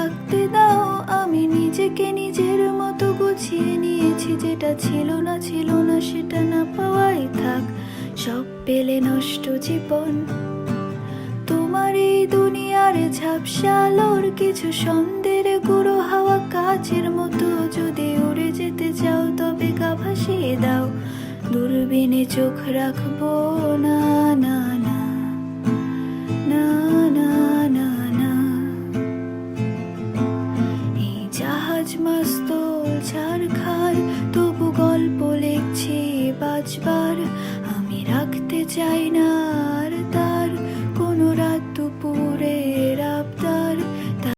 থাকতে দাও, আমি নিজেকে নিজের মতো গুছিয়ে নিয়েছি। যেটা ছিল না সেটা না পাওয়াই থাক, সব পেলে নষ্ট জীবন। তোমার এই দুনিয়ার ঝাপসা আলোর কিছু সন্দের গুঁড়ো হাওয়া কাচের মতো, যদি উড়ে যেতে চাও তবে গা ভাসিয়ে দাও, দূরবীনে চোখ রাখবো না। না না না না না না, এই জাহাজ মস্ত